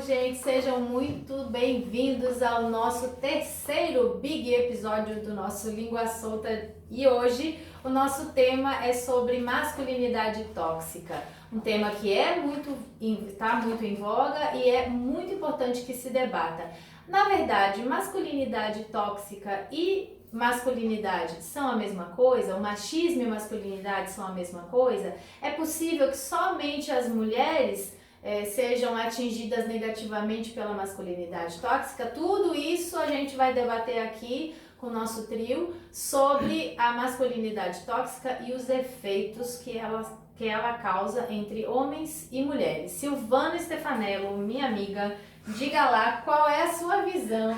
gente, sejam muito bem-vindos ao nosso terceiro big episódio do nosso Língua Solta. E hoje o nosso tema é sobre masculinidade tóxica, um tema que está muito em voga e é muito importante que se debata. Na verdade, masculinidade tóxica e masculinidade são a mesma coisa? O machismo e masculinidade são a mesma coisa? É possível que somente as mulheres sejam atingidas negativamente pela masculinidade tóxica? Tudo isso a gente vai debater aqui com o nosso trio sobre a masculinidade tóxica e os efeitos que ela causa entre homens e mulheres. Silvana Stefanello, minha amiga, diga lá qual é a sua visão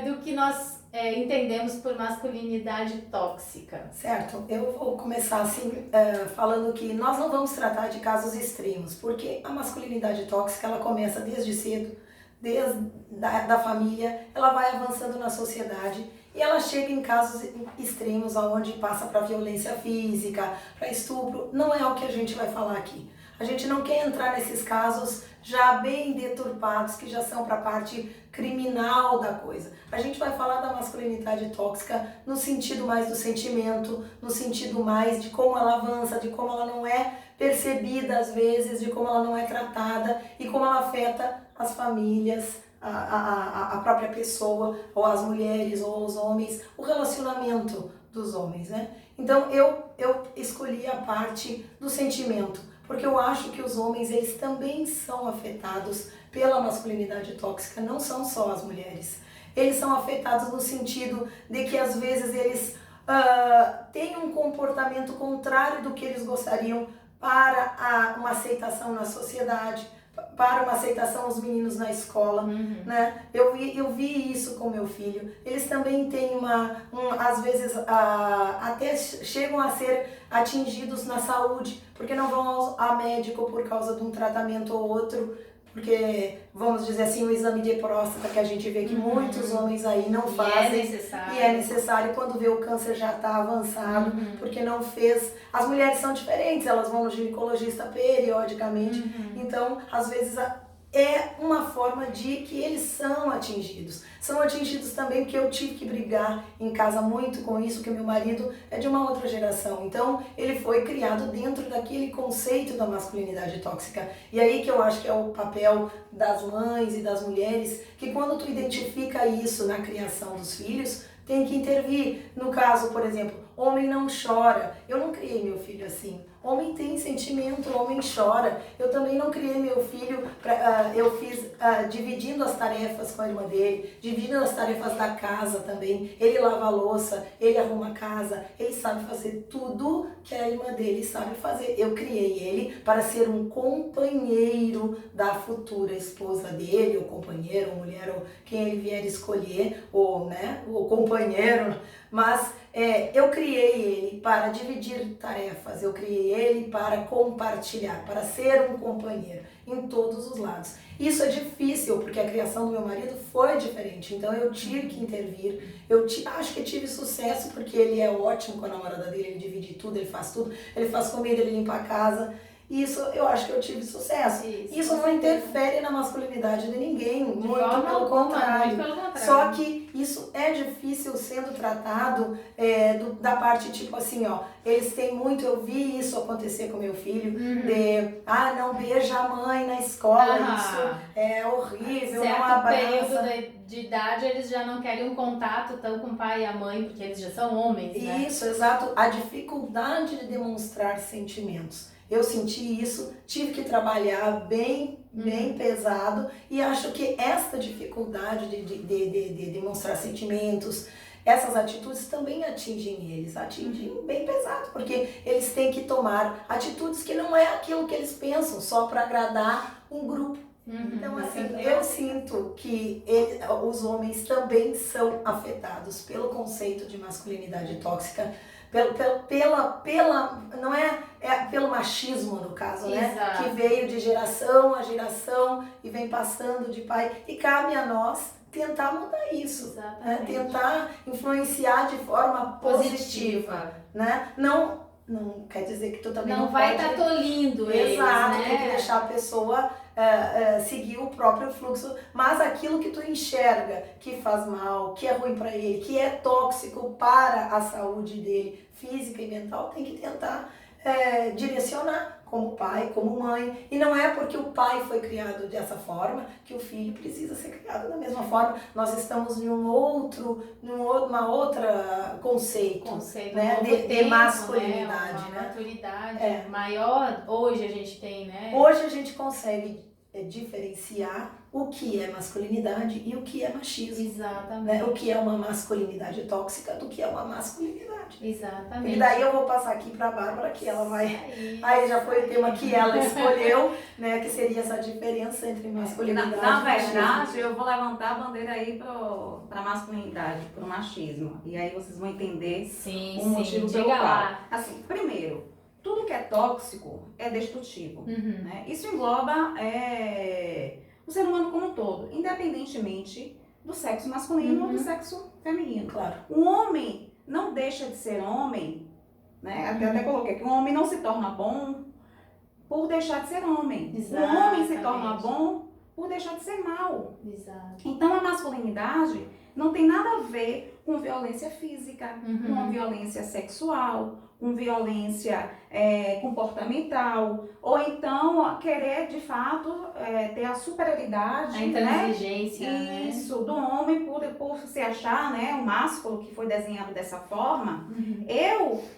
do que nós entendemos por masculinidade tóxica. Certo, eu vou começar assim falando que nós não vamos tratar de casos extremos, porque a masculinidade tóxica ela começa desde cedo, desde da família, ela vai avançando na sociedade e ela chega em casos extremos, onde passa para violência física, para estupro. Não é o que a gente vai falar aqui. A gente não quer entrar nesses casos já bem deturpados, que já são para a parte criminal da coisa. A gente vai falar da masculinidade tóxica no sentido mais do sentimento, no sentido mais de como ela avança, de como ela não é percebida às vezes, de como ela não é tratada e como ela afeta as famílias, a própria pessoa, ou as mulheres, ou os homens, o relacionamento dos homens, né? Então eu escolhi a parte do sentimento, porque eu acho que os homens, eles também são afetados pela masculinidade tóxica, não são só as mulheres. Eles são afetados no sentido de que às vezes eles têm um comportamento contrário do que eles gostariam para uma aceitação na sociedade, para uma aceitação os meninos na escola, né? Eu vi isso com meu filho. Eles também têm às vezes até chegam a ser atingidos na saúde, porque não vão a médico por causa de um tratamento ou outro, porque, vamos dizer assim, o exame de próstata que a gente vê que muitos homens aí não fazem. E é necessário quando vê o câncer já está avançado, porque não fez. As mulheres são diferentes, elas vão no ginecologista periodicamente, então, às vezes, é uma forma de que eles são atingidos. São atingidos também porque eu tive que brigar em casa muito com isso, que meu marido é de uma outra geração. Então, ele foi criado dentro daquele conceito da masculinidade tóxica. E aí que eu acho que é o papel das mães e das mulheres, que quando tu identifica isso na criação dos filhos, tem que intervir. No caso, por exemplo, homem não chora. Eu não criei meu filho assim. Homem tem sentimento, homem chora. Eu também não criei meu filho, eu fiz dividindo as tarefas com a irmã dele, dividindo as tarefas da casa também. Ele lava a louça, ele arruma a casa, ele sabe fazer tudo que a irmã dele sabe fazer. Eu criei ele para ser um companheiro da futura esposa dele, ou companheiro, ou mulher, ou quem ele vier escolher, ou, né, o companheiro, mas eu criei ele para dividir tarefas, eu criei ele para compartilhar, para ser um companheiro em todos os lados. Isso é difícil, porque a criação do meu marido foi diferente, então eu tive que intervir. Acho que tive sucesso, porque ele é ótimo com a namorada dele, ele divide tudo, ele faz comida, ele limpa a casa. Isso eu acho que eu tive sucesso. Isso não interfere na masculinidade de ninguém, muito pelo contrário. Só que isso é difícil sendo tratado da parte tipo assim, ó, eles têm muito, eu vi isso acontecer com meu filho, não beija a mãe na escola, isso é horrível, não abraça. Período de idade, eles já não querem um contato tão com o pai e a mãe, porque eles já são homens, né? Isso, exato, a dificuldade de demonstrar sentimentos. Eu senti isso, tive que trabalhar bem pesado, e acho que esta dificuldade de demonstrar sentimentos, essas atitudes também atingem eles, atingem bem pesado, porque eles têm que tomar atitudes que não é aquilo que eles pensam, só para agradar um grupo. Então, assim, eu sinto que os homens também são afetados pelo conceito de masculinidade tóxica, não pelo machismo, no caso, né? Exato. Que veio de geração a geração e vem passando de pai, e cabe a nós tentar mudar isso, né? Tentar influenciar de forma positiva, né? Não quer dizer que tu também não vai pode... estar tolindo eles, Exato, né? tem que deixar a pessoa seguir o próprio fluxo, mas aquilo que tu enxerga que faz mal, que é ruim para ele, que é tóxico para a saúde dele, física e mental, tem que tentar direcionar como pai, como mãe. E não é porque o pai foi criado dessa forma que o filho precisa ser criado da mesma forma. Nós estamos em uma outra conceito né, de masculinidade. Uma né? maturidade maior hoje a gente tem, né? Hoje a gente consegue diferenciar o que é masculinidade e o que é machismo. Exatamente. Né? O que é uma masculinidade tóxica do que é uma masculinidade. Exatamente. E daí eu vou passar aqui para a Bárbara, que ela vai... Aí já foi o tema que ela escolheu, né? Que seria essa diferença entre masculinidade e Na machismo. verdade, eu vou levantar a bandeira aí para masculinidade, para o machismo. E aí vocês vão entender o motivo pelo qual. Assim, primeiro, tudo que é tóxico é destrutivo. Né? Isso engloba o ser humano como um todo, independentemente do sexo masculino ou do sexo feminino. Claro. O homem não deixa de ser homem, né? Até coloquei que o homem não se torna bom por deixar de ser homem. Exatamente. O homem se torna bom por deixar de ser mal. Exato. Então a masculinidade não tem nada a ver com violência física, com violência sexual, com violência comportamental, ou então querer de fato ter a superioridade, a intransigência, né? Isso, do homem por se achar, né, o másculo que foi desenhado dessa forma.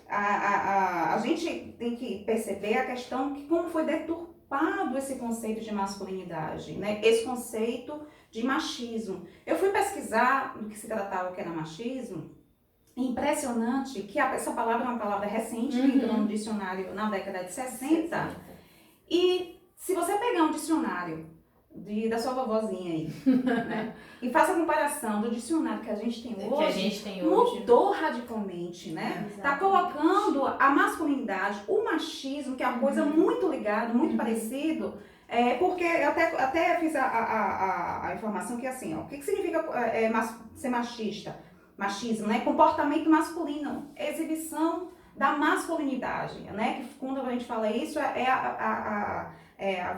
A gente tem que perceber a questão que como foi deturpado esse conceito de masculinidade, né? Esse conceito de machismo. Eu fui pesquisar do que se tratava que era machismo. Impressionante que essa palavra é uma palavra recente, que entrou no dicionário na década de 60. E se você pegar um dicionário da sua vovozinha aí, né, e faça a comparação do dicionário que a gente tem hoje, mudou radicalmente, né? Está colocando a masculinidade, o machismo, que é uma coisa muito ligada, muito parecido. Porque eu até fiz a informação que assim, ó, o que significa ser machista? Machismo, né? Comportamento masculino, exibição da masculinidade, né? Que quando a gente fala isso é a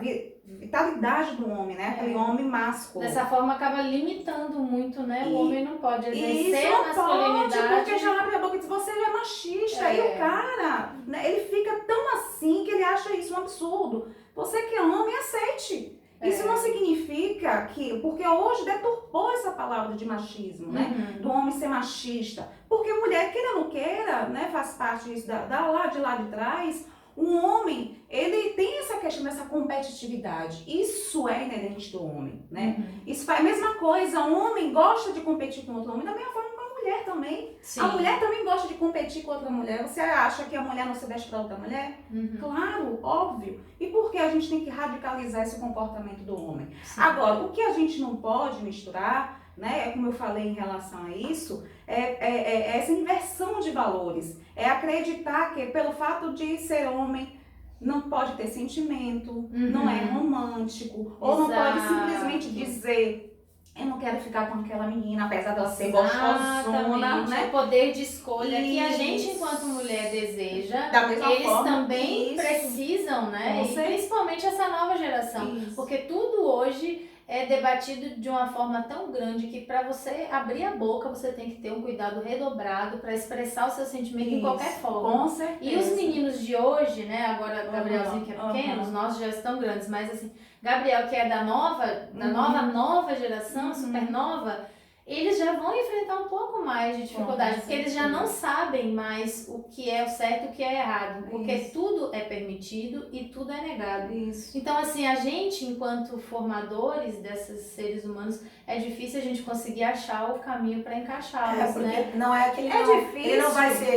vitalidade do homem, né? Aquele homem másculo. Dessa forma acaba limitando muito, né? O homem não pode exercer isso a masculinidade. Pode, porque já abre a boca e diz, você é machista. E o cara, né, ele fica tão assim que ele acha isso um absurdo. Você que é homem, aceite. Isso não significa que... Porque hoje deturpou essa palavra de machismo, né? Do homem ser machista. Porque mulher, queira ou não queira, né? Faz parte disso lá de trás. O homem, ele tem essa questão dessa competitividade. Isso é inerente do homem, né? Isso faz a mesma coisa. O homem gosta de competir com outro homem da mesma forma que a mulher também. Sim. A mulher também gosta de competir com outra mulher. Você acha que a mulher não se veste para outra mulher? Claro, óbvio. E por que a gente tem que radicalizar esse comportamento do homem? Sim. Agora, o que a gente não pode misturar, né, como eu falei em relação a isso, é essa inversão de valores. É acreditar que pelo fato de ser homem não pode ter sentimento, não é romântico, ou não pode simplesmente dizer eu não quero ficar com aquela menina, apesar dela ser gostosona, né? O poder de escolha que a gente, enquanto mulher, deseja, da mesma eles forma, também precisam, né? E principalmente essa nova geração. Porque tudo hoje é debatido de uma forma tão grande que para você abrir a boca, você tem que ter um cuidado redobrado para expressar o seu sentimento em qualquer forma. Com certeza. E os meninos de hoje, né? Agora, Gabrielzinho que é pequeno, os nossos já estão grandes, mas assim, Gabriel, que é da nova geração, super nova, eles já vão enfrentar um pouco mais de dificuldade, porque eles já não sabem mais o que é o certo e o que é errado, porque tudo é permitido e tudo é negado. Então, assim, a gente, enquanto formadores desses seres humanos, é difícil a gente conseguir achar o caminho para encaixá-los, né? Não é aquele difícil.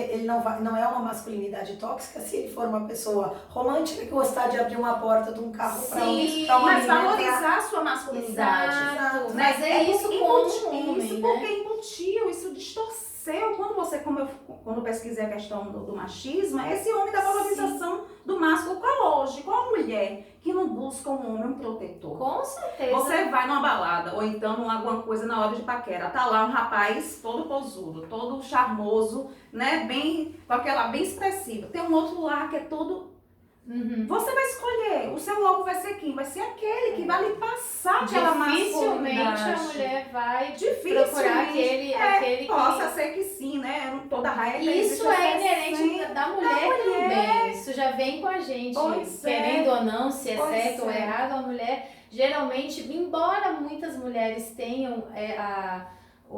Ele não é uma masculinidade tóxica se ele for uma pessoa romântica que gostar de abrir uma porta de um carro para uma mas valorizar a sua masculinidade. Exato. Mas isso como homem, isso porque embutiu, isso distorceu. Quando eu pesquisei a questão do machismo, é esse homem da valorização do másculo. Qual mulher que não busca um homem, um protetor? Com certeza. Você vai numa balada, ou então alguma coisa na hora de paquera, tá lá um rapaz todo posudo, todo charmoso, né, bem expressivo. Tem um outro lá que é todo Uhum. Você vai escolher, o seu lobo vai ser quem? Vai ser aquele que vai lhe passar aquela Dificilmente masculinidade. a mulher vai Dificilmente. procurar aquele que... Possa ser que sim, né? Toda regra existe Isso é exceção. inerente da mulher também. Isso já vem com a gente. Pois é. Querendo ou não, se é Pois certo ou é. errado, a mulher, geralmente, embora muitas mulheres tenham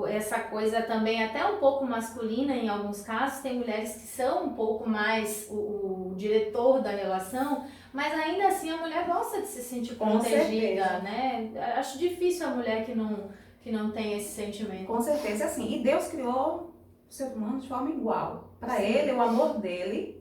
essa coisa também até um pouco masculina em alguns casos, tem mulheres que são um pouco mais o diretor da relação, mas ainda assim a mulher gosta de se sentir Com protegida, certeza. né? Acho difícil a mulher que não tem esse sentimento. Com certeza, assim. E Deus criou o ser humano de forma igual. Para Sim. ele, o amor dele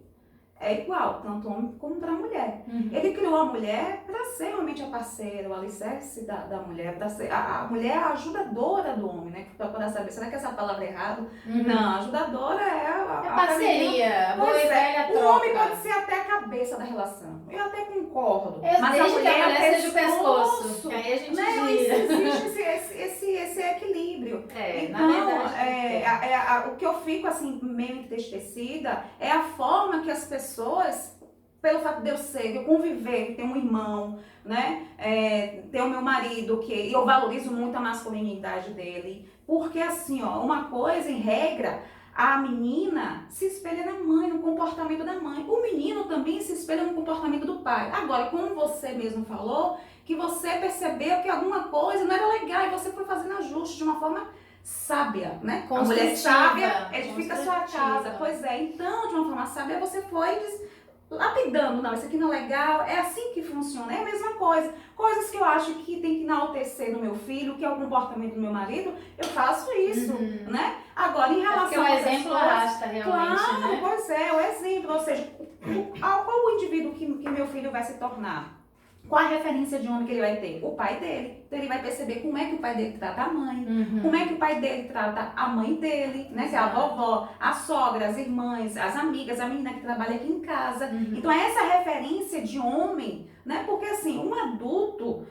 é igual, tanto homem como para a mulher. Uhum. Ele criou a mulher para ser realmente a parceira, o alicerce da mulher, para ser a mulher é a ajudadora do homem, né? Para poder saber, será que essa palavra é errada? Uhum. Não, ajudadora é É a parceria, a boa Pois e velha é, troca. o homem pode ser até a cabeça da relação. Eu até concordo. Desde mas que a mulher é seja o pescoço. Que aí a gente né? gira. Existe esse equilíbrio. Na Então, verdade. o que eu fico assim meio entristecida é a forma que as pessoas, pelo fato de eu conviver, ter um irmão, né? Ter o meu marido, que eu valorizo muito a masculinidade dele, porque assim, ó, uma coisa em regra, a menina se espelha na mãe, no comportamento da mãe. O menino também se espelha no comportamento do pai. Agora, como você mesmo falou, que você percebeu que alguma coisa não era legal e você foi fazendo ajuste de uma forma sábia, né? A mulher sábia edifica a sua casa. Pois é, então, de uma forma sábia, você foi lapidando, não, isso aqui não é legal, é assim que funciona, é a mesma coisa. Coisas que eu acho que tem que enaltecer no meu filho, que é o comportamento do meu marido, eu faço isso, né? Agora, em relação porque o exemplo arrasta realmente, claro, né? Pois é, o exemplo, ou seja, qual o indivíduo que meu filho vai se tornar? Qual a referência de homem que ele vai ter? O pai dele. Então ele vai perceber como é que o pai dele trata a mãe, como é que o pai dele trata a mãe dele, né? Que é a vovó, a sogra, as irmãs, as amigas, a menina que trabalha aqui em casa. Então essa referência de homem, né? Porque assim, um adulto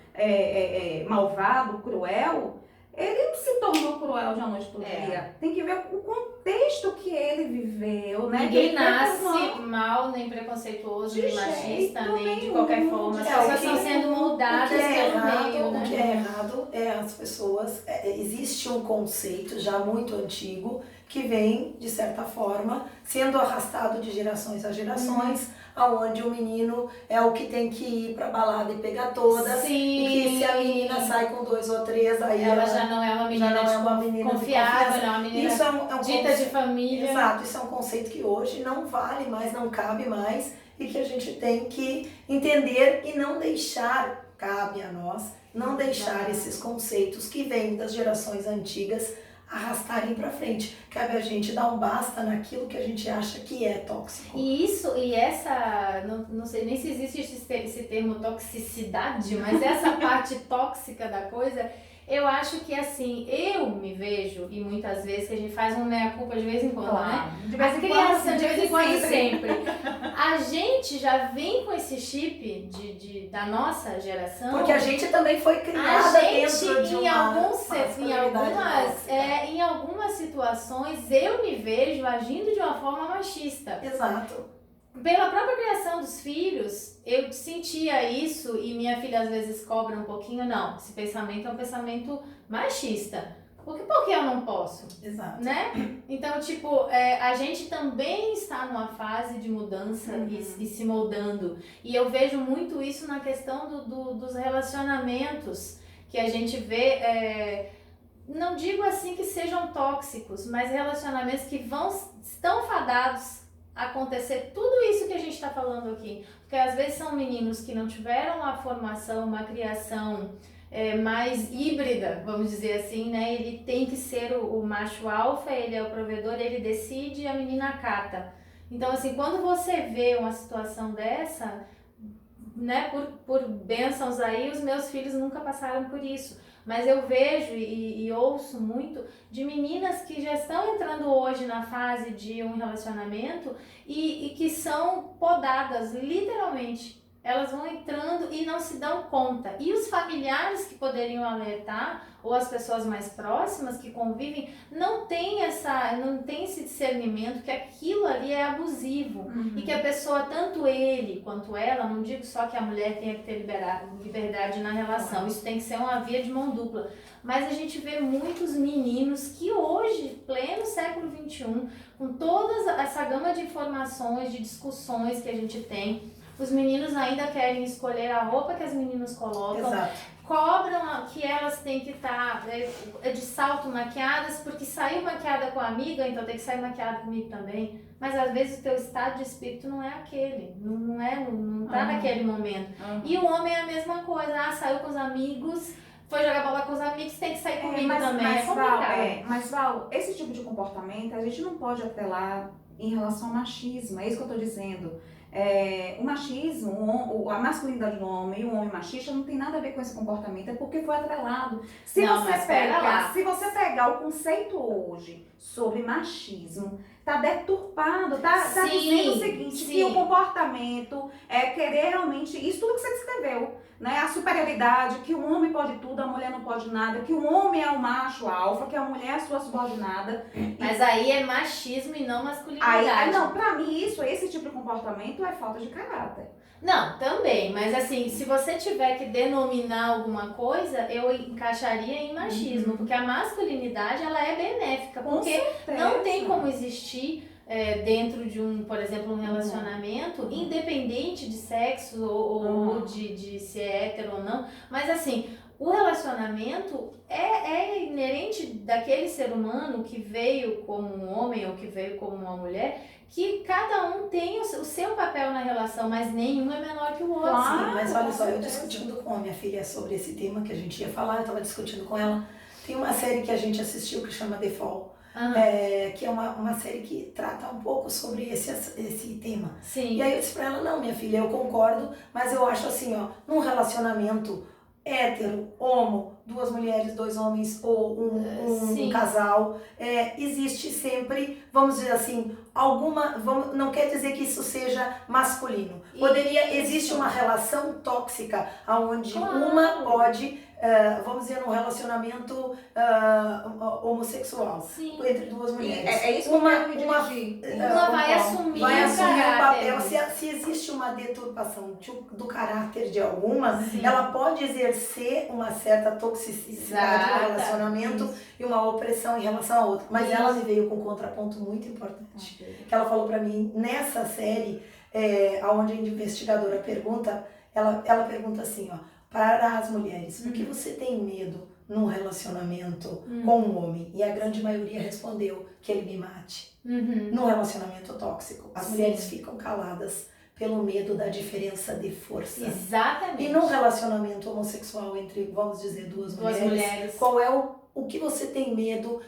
malvado, cruel, ele não se tornou cruel de uma noite pro dia. Tem que ver o contexto que ele viveu, né? Ninguém nasce mal, nem preconceituoso, nem machista, nem de qualquer forma. As pessoas estão sendo moldadas pelo meio, né? O que é errado é as pessoas... existe um conceito já muito antigo que vem, de certa forma, sendo arrastado de gerações a gerações, aonde o menino é o que tem que ir pra balada e pegar todas. Sim. E que se a menina sai com 2 ou 3, aí ela já não é uma menina, confiável, não é uma menina isso é um dita de família. Exato, isso é um conceito que hoje não vale mais, não cabe mais e que a gente tem que entender e não deixar, cabe a nós, não deixar esses conceitos que vêm das gerações antigas arrastarem para frente. Cabe a gente dar um basta naquilo que a gente acha que é tóxico. E essa, não sei nem se existe esse termo toxicidade, mas essa parte tóxica da coisa, eu acho que assim, eu me vejo, e muitas vezes que a gente faz uma meia-culpa de vez em quando, né? De vez A em criação, quando, de vez em quando sempre. A gente já vem com esse chip da nossa geração. Porque a gente também foi criada dentro de em algumas situações, eu me vejo agindo de uma forma machista. Exato. Pela própria criação dos filhos, eu sentia isso e minha filha às vezes cobra um pouquinho, não, esse pensamento é um pensamento machista. Por que eu não posso? Exato. Né? Então, tipo, a gente também está numa fase de mudança e se moldando. E eu vejo muito isso na questão dos relacionamentos, que a gente vê, não digo assim que sejam tóxicos, mas relacionamentos que estão fadados acontecer tudo isso que a gente está falando aqui, porque às vezes são meninos que não tiveram uma formação, uma criação mais híbrida, vamos dizer assim, né? Ele tem que ser o macho alfa, ele é o provedor, ele decide e a menina acata. Então, assim, quando você vê uma situação dessa, né, por bênçãos aí, os meus filhos nunca passaram por isso. Mas eu vejo e ouço muito de meninas que já estão entrando hoje na fase de um relacionamento e que são podadas, literalmente. elas vão entrando e não se dão conta. E os familiares que poderiam alertar, ou as pessoas mais próximas que convivem, não tem esse discernimento que aquilo ali é abusivo. E que a pessoa, tanto ele quanto ela, não digo só que a mulher tenha que ter liberdade na relação, isso tem que ser uma via de mão dupla. Mas a gente vê muitos meninos que hoje, pleno século XXI, com toda essa gama de informações, de discussões que a gente tem, os meninos ainda querem escolher a roupa que as meninas colocam. Exato. Cobram que elas têm que estar de salto maquiadas, porque saiu maquiada com a amiga, então tem que sair maquiada comigo também. Mas às vezes o teu estado de espírito não é aquele, não tá naquele momento. E o homem é a mesma coisa, saiu com os amigos, foi jogar bola com os amigos, tem que sair comigo também. É complicado. Mas Val, esse tipo de comportamento a gente não pode atrelar em relação ao machismo, é isso que eu tô dizendo. O machismo, a masculinidade do homem e o homem machista não tem nada a ver com esse comportamento, é porque foi atrelado. Se você pegar o conceito hoje sobre machismo, tá deturpado, tá dizendo o seguinte, que o comportamento é querer realmente, isso tudo que você descreveu, né? A superioridade, que o homem pode tudo, a mulher não pode nada, que o homem é o macho alfa, que a mulher é a sua subordinada. Mas aí é machismo e não masculinidade. Não, pra mim esse tipo de comportamento é falta de caráter. Não, também, mas assim, se você tiver que denominar alguma coisa, eu encaixaria em machismo, porque a masculinidade, ela é benéfica, porque não tem como existir dentro de por exemplo, um relacionamento, independente de sexo ou de se é hétero ou não, mas assim, o relacionamento é inerente daquele ser humano que veio como um homem ou que veio como uma mulher, que cada um tem o seu papel na relação, mas nenhum é menor que o outro. Sim, mas olha só, eu discutindo com a minha filha sobre esse tema que a gente ia falar, eu estava discutindo com ela. Tem uma série que a gente assistiu que chama The Fall, que é uma série que trata um pouco sobre esse tema. Sim. E aí eu disse pra ela, não, minha filha, eu concordo, mas eu acho assim, num relacionamento hétero, homo, 2 mulheres, 2 homens ou um casal, existe sempre, vamos dizer assim, não quer dizer que isso seja masculino. Existe uma relação tóxica onde uma pode, vamos dizer, num relacionamento homossexual entre 2 mulheres. É isso que eu quero me dirigir. Uma vai assumir o papel. Se existe uma deturpação do caráter de alguma, ela pode exercer uma certa toxicidade no relacionamento e uma opressão em relação a outra. Mas ela me veio com um contraponto muito importante. Que ela falou pra mim, nessa série, onde a investigadora pergunta, ela pergunta assim, para as mulheres, por que você tem medo num relacionamento com um homem? E a grande maioria respondeu que ele me mate. Num relacionamento tóxico, as mulheres ficam caladas pelo medo da diferença de força. Exatamente. E num relacionamento homossexual entre, vamos dizer, duas mulheres, qual é o que você tem medo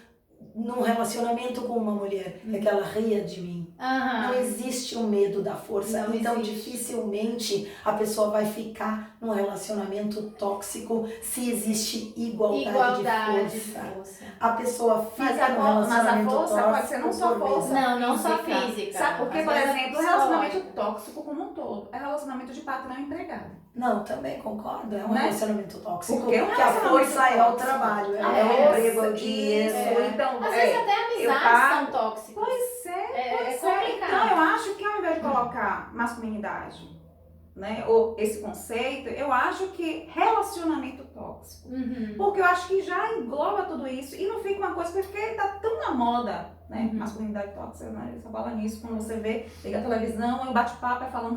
num relacionamento com uma mulher? É que ela ria de mim. Não existe o medo da força. Então, dificilmente a pessoa vai ficar num relacionamento tóxico se existe igualdade de força. A pessoa fica num relacionamento tóxico. Mas a força pode ser não só força. Não só física. Sabe por quê? Por exemplo, o relacionamento tóxico como um todo é relacionamento de patrão e empregado. Não, também concordo. É um relacionamento tóxico. Porque a força é o trabalho, é o emprego, é o dinheiro. Então, às vezes até amizades são tóxicas. Pois é complicado. Então, eu acho que ao invés de colocar masculinidade, né, ou esse conceito, eu acho que relacionamento tóxico. Porque eu acho que já engloba tudo isso e não fica uma coisa porque tá tão na moda, né? Masculinidade tóxica, né? Só fala nisso quando você vê, liga a televisão, e o bate-papo é falando.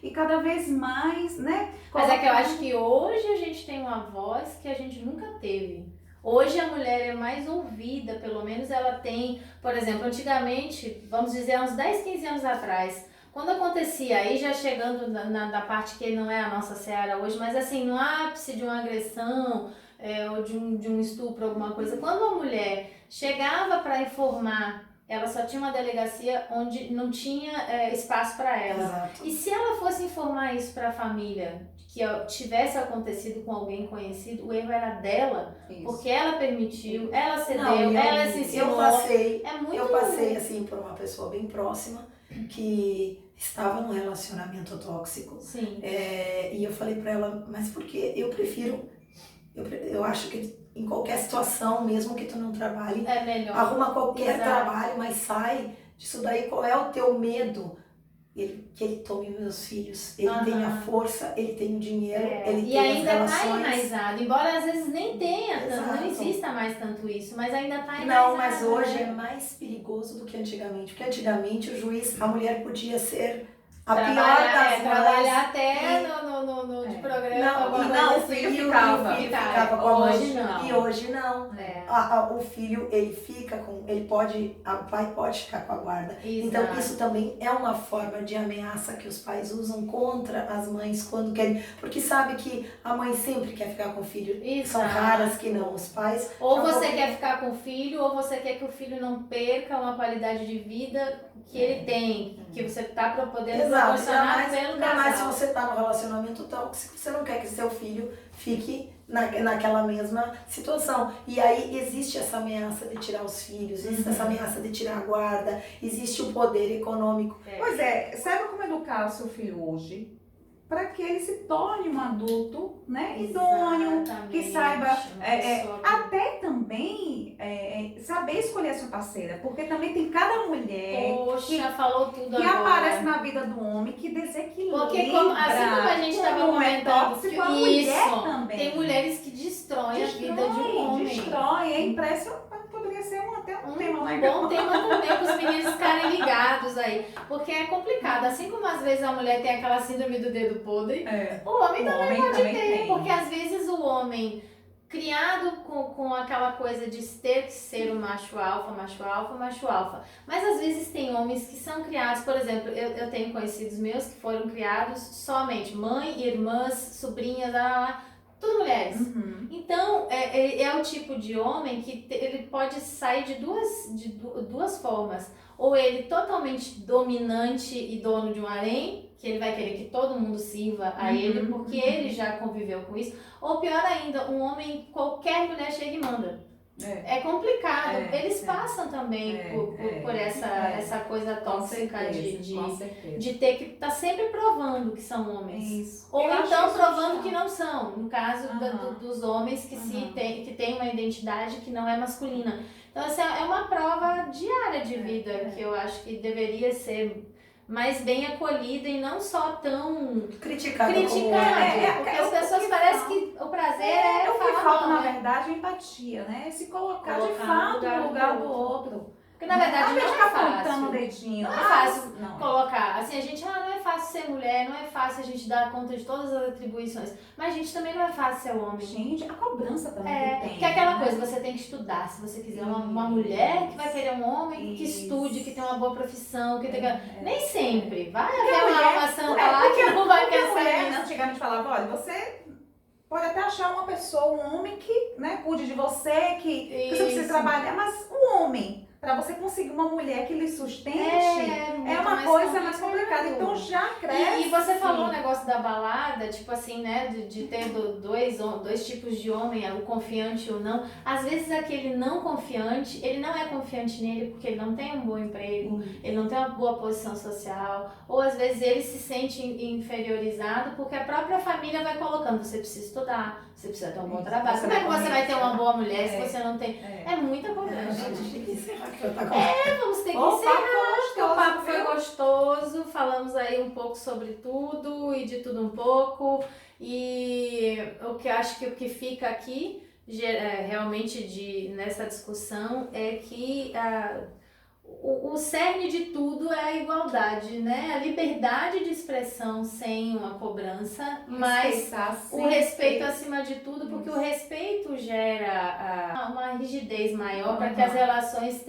E cada vez mais, né? Mas é que eu acho que hoje a gente tem uma voz que a gente nunca teve. Hoje a mulher é mais ouvida, pelo menos ela tem, por exemplo, antigamente, vamos dizer, há uns 10, 15 anos atrás, quando acontecia, aí já chegando na parte que não é a nossa seara hoje, mas assim, no ápice de uma agressão ou de um estupro, alguma coisa, quando a mulher chegava para informar, ela só tinha uma delegacia onde não tinha espaço para ela. Exato. E se ela fosse informar isso para a família, que tivesse acontecido com alguém conhecido, o erro era dela, porque ela permitiu, ela cedeu, ela se ensinou. Eu passei assim por uma pessoa bem próxima que estava num relacionamento tóxico. Sim. E eu falei pra ela, mas por que eu acho que em qualquer situação, mesmo que tu não trabalhe, É melhor. arruma qualquer Exato. trabalho, mas sai disso daí. Qual é o teu medo? Que ele tome meus filhos, ele tem a força, ele tem o dinheiro, ele E tem ainda as tá relações. enraizado, embora às vezes nem tenha, Exato. não exista mais tanto isso, mas ainda tá enraizado. Não, mas hoje né? é mais perigoso do que antigamente, porque antigamente a mulher podia ser a pior Trabalhar, das mães. trabalhar até E- no de programa. Não, alguma e coisa não, assim. o filho ficava. ficava com a mãe. Hoje não. E hoje não. É. O filho, o pai pode ficar com a guarda. Então Exato. isso também é uma forma de ameaça que os pais usam contra as mães quando querem, porque sabe que a mãe sempre quer ficar com o filho. São Exato. raras que não, os pais. Ou já você vão- quer ficar com o filho, ou você quer que o filho não perca uma qualidade de vida que ele tem, que você tá podendo Exato, proporcionar pelo ainda mais se casal. você tá num relacionamento tóxico, você não quer que seu filho fique naquela mesma situação. E aí existe essa ameaça de tirar os filhos, existe essa ameaça de tirar a guarda, existe o poder econômico. Pois é, saiba como educar o seu filho hoje para que ele se torne um adulto, né, idôneo, que saiba até também saber escolher a sua parceira, porque também tem cada mulher Poxa, falou tudo que agora. aparece na vida do homem que desequilibra. Porque assim como a gente estava como é comentando, tóxico, a mulher isso, também. tem mulheres que destroem a vida de um homem. Destrói, é impressionante. Poderia ser até um tema Um legal. bom tema também para os meninos ficarem ligados aí. Porque é complicado. Assim como às vezes a mulher tem aquela síndrome do dedo podre, o homem também pode ter. tem. Porque às vezes o homem, criado com aquela coisa de ter que ser o macho alfa, macho alfa, macho alfa. Mas às vezes tem homens que são criados, por exemplo, eu tenho conhecidos meus que foram criados somente mãe, irmãs, sobrinhas, tudo mulheres. Então, é o tipo de homem que ele pode sair de duas formas. Ou ele totalmente dominante e dono de um harém, que ele vai querer que todo mundo sirva a ele, porque ele já conviveu com isso. Ou pior ainda, um homem, qualquer mulher chega e manda. É complicado. Eles passam também por essa coisa tóxica de ter que estar sempre provando que são homens. Isso. Ou Eu então acho provando isso que não são. No caso dos homens que têm uma identidade que não é masculina. Então, essa é uma prova diária de vida que eu acho que deveria ser mais bem acolhida e não só tão Criticada. porque as pessoas parecem que o prazer é o que falar falta, mal, na né? verdade, é empatia, né? Se colocar de Colocar fato no lugar do outro. Porque na verdade não é não é ficar apontando o fácil. dedinho. Não é fácil Não. colocar. Assim, a gente, não é fácil ser mulher, não é fácil a gente dar conta de todas as atribuições. Mas, gente, também não é fácil ser homem. Gente, a cobrança também tem. Que é aquela né? coisa, você tem que estudar. Se você quiser uma mulher que vai querer um homem que Isso. estude, que tenha uma boa profissão, que tenha... Nem sempre. Vai Porque haver a uma mulher- alma santa lá que não vai Porque a pensar mulher, nisso. antigamente falava, olha, você pode até achar uma pessoa, um homem que, né, cuide de você, que você precisa Isso. trabalhar, mas o homem, para você conseguir uma mulher que lhe sustente, muito é uma mais coisa mais complicado. complicada. Então já cresce. E você falou o negócio da balada, tipo assim, né, de ter dois tipos de homem, o confiante e o não. Às vezes aquele não confiante, ele não é confiante nele porque ele não tem um bom emprego, ele não tem uma boa posição social, ou às vezes ele se sente inferiorizado porque a própria família vai colocando, você precisa estudar, você precisa ter um bom trabalho. Como é que você vai ter uma boa mulher se você não tem... É muita cobrança. Vamos ter que encerrar, porque o papo foi gostoso, falamos aí um pouco sobre tudo e de tudo um pouco, e o que eu acho que o que fica aqui realmente nessa discussão é que o cerne de tudo é a igualdade, né? A liberdade de expressão sem uma cobrança, mas o respeito acima de tudo, porque o respeito gera uma rigidez maior para que as relações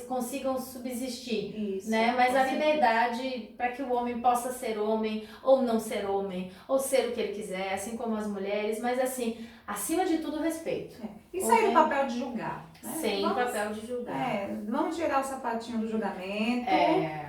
consigam subsistir. Isso, né? Mas a com liberdade para que o homem possa ser homem ou não ser homem, ou ser o que ele quiser, assim como as mulheres, mas assim, acima de tudo o respeito. E sair do papel de julgar. Né? Sem papel de julgar. Vamos tirar o sapatinho do julgamento.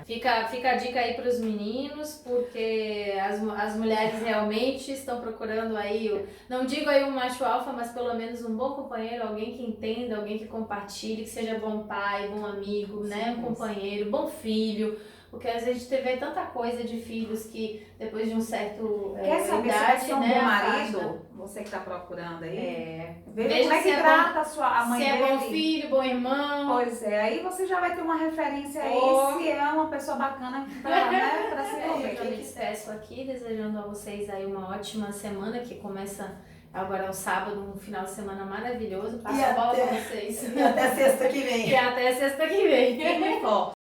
Fica a dica aí para os meninos, porque as mulheres realmente estão procurando aí, não digo aí um macho alfa, mas pelo menos um bom companheiro, alguém que entenda, alguém que compartilhe, que seja bom pai, bom amigo, né? Um companheiro, bom filho, porque às vezes a gente vê tanta coisa de filhos que depois de um certo Quer saber se idade, vai ser um né, bom afasta. marido? Você que está procurando aí. Veja Veja como é se que é trata a mãe se é dele. bom filho, bom irmão. Pois é, aí você já vai ter uma referência aí Oh. se é uma pessoa bacana pra, né, pra se Eu envolver. já me despeço aqui, desejando a vocês aí uma ótima semana que começa agora ao sábado, um final de semana maravilhoso. Passo a bola pra vocês. E até sexta que vem. E até sexta que vem. Firme e forte.